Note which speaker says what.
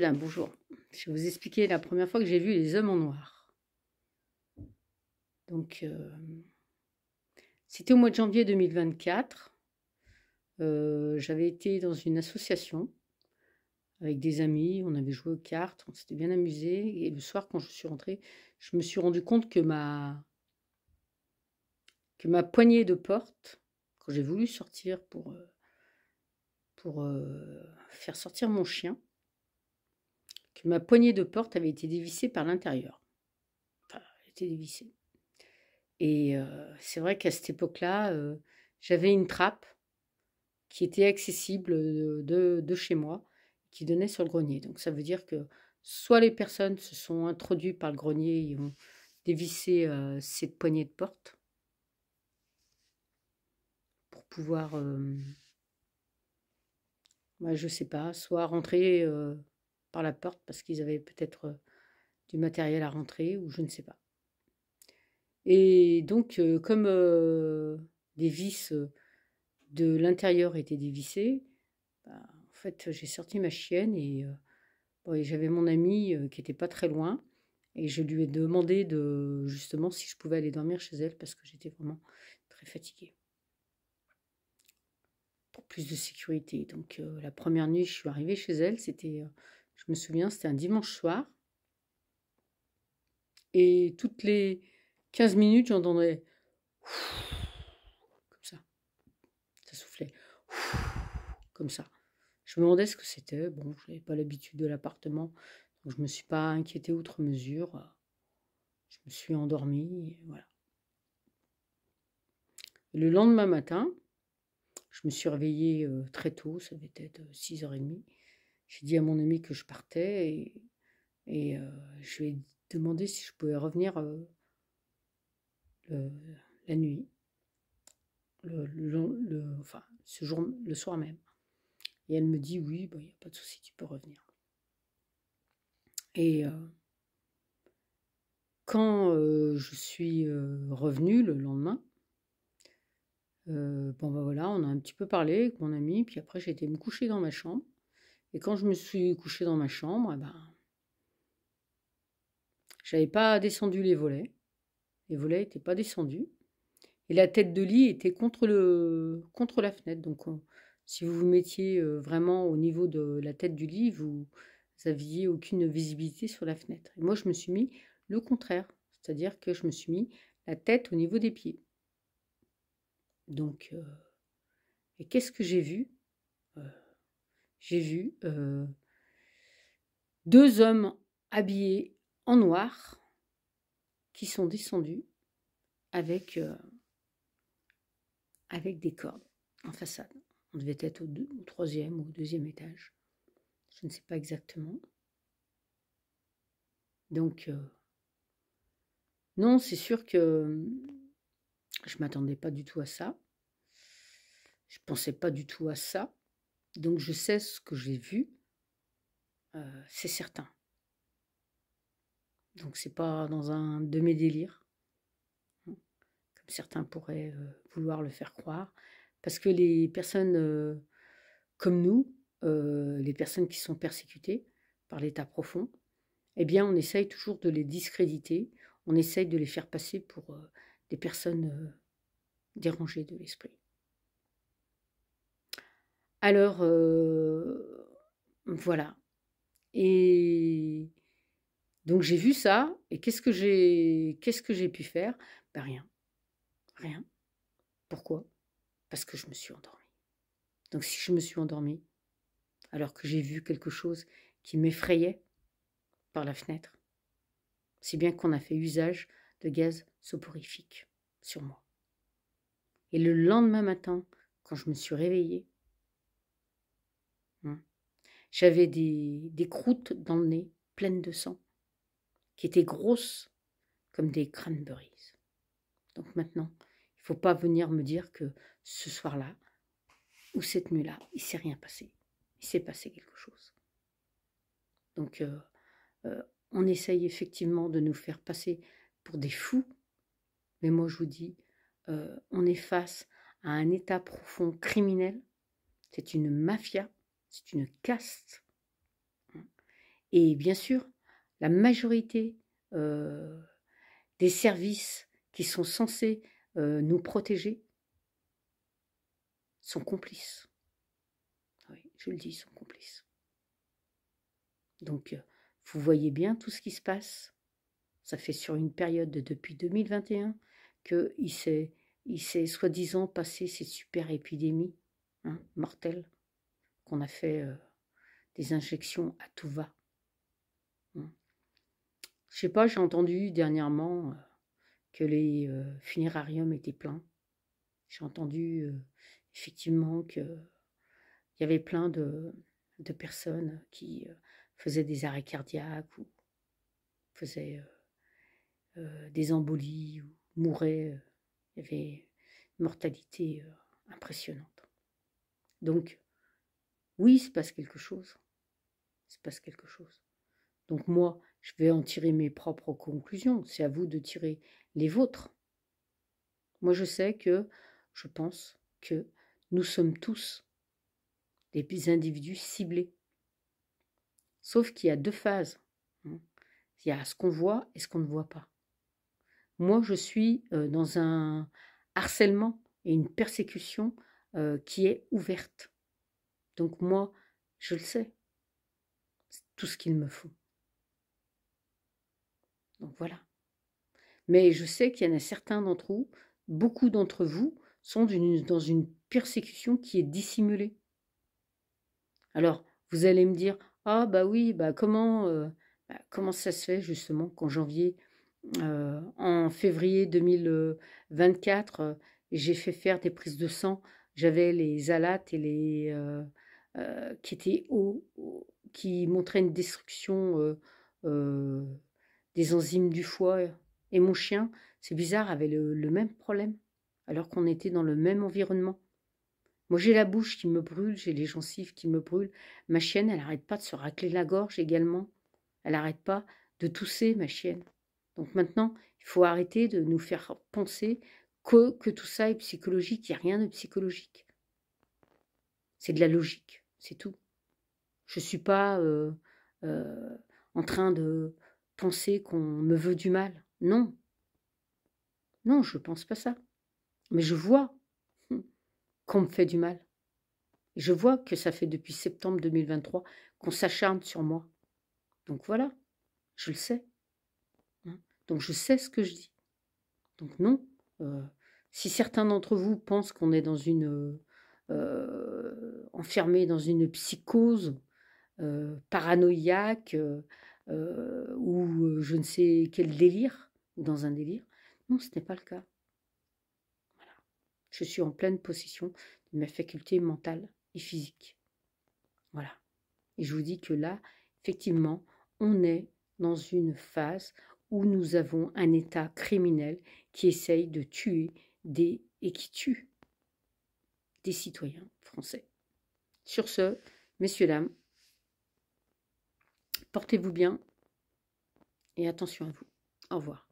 Speaker 1: Bien, bonjour. Je vais vous expliquer la première fois que j'ai vu les hommes en noir. Donc, c'était au mois de janvier 2024. J'avais été dans une association avec des amis. On avait joué aux cartes, on s'était bien amusé. Et le soir, quand je suis rentrée, je me suis rendu compte que ma poignée de porte, quand j'ai voulu sortir pour faire sortir mon chien, que ma poignée de porte avait été dévissée par l'intérieur. Enfin, elle était dévissée. Et c'est vrai qu'à cette époque-là, j'avais une trappe qui était accessible de chez moi, qui donnait sur le grenier. Donc ça veut dire que soit les personnes se sont introduites par le grenier et ont dévissé cette poignée de porte pour pouvoir, je sais pas, soit rentrer par la porte parce qu'ils avaient peut-être du matériel à rentrer ou je ne sais pas. Et donc, comme des vis de l'intérieur étaient dévissées, en fait, j'ai sorti ma chienne et j'avais mon amie qui était pas très loin et je lui ai demandé justement si je pouvais aller dormir chez elle parce que j'étais vraiment très fatiguée. Pour plus de sécurité. Donc, la première nuit, je suis arrivée chez elle, c'était, je me souviens, c'était un dimanche soir. Et toutes les 15 minutes, j'entendais comme ça soufflait comme ça. Je me demandais ce que c'était. Bon, je n'avais pas l'habitude de l'appartement, donc je ne me suis pas inquiétée outre mesure. Je me suis endormie, et voilà. Et le lendemain matin, je me suis réveillée très tôt, ça devait être 6h30. J'ai dit à mon ami que je partais et je lui ai demandé si je pouvais revenir la nuit, enfin, ce jour, le soir même. Et elle me dit oui, il n'y a pas de souci, tu peux revenir. Et quand je suis revenue le lendemain, voilà, on a un petit peu parlé avec mon ami, puis après j'ai été me coucher dans ma chambre. Et quand je me suis couchée dans ma chambre, j'avais pas descendu les volets n'étaient pas descendus, et la tête de lit était contre la fenêtre. Donc si vous vous mettiez vraiment au niveau de la tête du lit, vous aviez aucune visibilité sur la fenêtre. Et moi je me suis mis le contraire, c'est-à-dire que je me suis mis la tête au niveau des pieds. Donc, et qu'est-ce que j'ai vu? J'ai vu 2 hommes habillés en noir qui sont descendus avec des cordes en façade. On devait être au 3e ou au 2e étage. Je ne sais pas exactement. Donc, non, c'est sûr que je ne m'attendais pas du tout à ça. Je ne pensais pas du tout à ça. Donc, je sais ce que j'ai vu. C'est certain. Donc, c'est pas dans un de mes délires, comme certains pourraient vouloir le faire croire. Parce que les personnes comme nous, les personnes qui sont persécutées par l'état profond, eh bien, on essaye toujours de les discréditer, on essaye de les faire passer pour des personnes dérangées de l'esprit. Alors, voilà. Et donc, j'ai vu ça, et qu'est-ce que j'ai pu faire? Rien. Rien. Pourquoi? Parce que je me suis endormie. Donc, si je me suis endormie, alors que j'ai vu quelque chose qui m'effrayait par la fenêtre, c'est bien qu'on a fait usage de gaz soporifique sur moi. Et le lendemain matin, quand je me suis réveillée, j'avais des croûtes dans le nez, pleines de sang, qui étaient grosses comme des cranberries. Donc maintenant, il ne faut pas venir me dire que ce soir-là, ou cette nuit-là, il ne s'est rien passé. Il s'est passé quelque chose. Donc, on essaye effectivement de nous faire passer pour des fous, mais moi je vous dis, on est face à un état profond criminel, c'est une mafia, c'est une caste, Et bien sûr, la majorité des services qui sont censés nous protéger sont complices. Oui, je le dis, sont complices. Donc, vous voyez bien tout ce qui se passe. Ça fait sur une période depuis 2021 qu'il s'est soi-disant passé cette super épidémie mortelle, qu'on a fait des injections à tout va. Je sais pas, j'ai entendu dernièrement que les funérariums étaient pleins. J'ai entendu effectivement qu'il y avait plein de personnes qui faisaient des arrêts cardiaques ou faisaient des embolies ou mouraient. Il y avait une mortalité impressionnante. Donc, oui, il se passe quelque chose. Il se passe quelque chose. Donc moi, je vais en tirer mes propres conclusions. C'est à vous de tirer les vôtres. Moi, je pense que nous sommes tous des individus ciblés. Sauf qu'il y a deux phases. Il y a ce qu'on voit et ce qu'on ne voit pas. Moi, je suis dans un harcèlement et une persécution qui est ouverte. Donc moi, je le sais. C'est tout ce qu'il me faut. Donc voilà. Mais je sais qu'il y en a certains d'entre vous, beaucoup d'entre vous, sont dans une persécution qui est dissimulée. Alors, vous allez me dire, ah bah oui, comment ça se fait justement qu'en en février 2024, j'ai fait faire des prises de sang, j'avais les alates et qui étaient qui montraient une destruction des enzymes du foie, et mon chien, c'est bizarre, avait le même problème, alors qu'on était dans le même environnement. Moi, j'ai la bouche qui me brûle, j'ai les gencives qui me brûlent. Ma chienne, elle n'arrête pas de se racler la gorge également. Elle n'arrête pas de tousser, ma chienne. Donc maintenant, il faut arrêter de nous faire penser que tout ça est psychologique. Il n'y a rien de psychologique. C'est de la logique, c'est tout. Je ne suis pas en train de penser qu'on me veut du mal. Non. Non, je ne pense pas ça. Mais je vois qu'on me fait du mal. Et je vois que ça fait depuis septembre 2023 qu'on s'acharne sur moi. Donc voilà, je le sais. Donc je sais ce que je dis. Donc non, si certains d'entre vous pensent qu'on est dans enfermé dans une psychose paranoïaque ou je ne sais quel délire, ou dans un délire, non, ce n'est pas le cas. Voilà. Je suis en pleine possession de mes facultés mentales et physiques. Voilà. Et je vous dis que là, effectivement, on est dans une phase où nous avons un État criminel qui essaye de tuer et qui tue des citoyens français. Sur ce, messieurs, dames, portez-vous bien et attention à vous. Au revoir.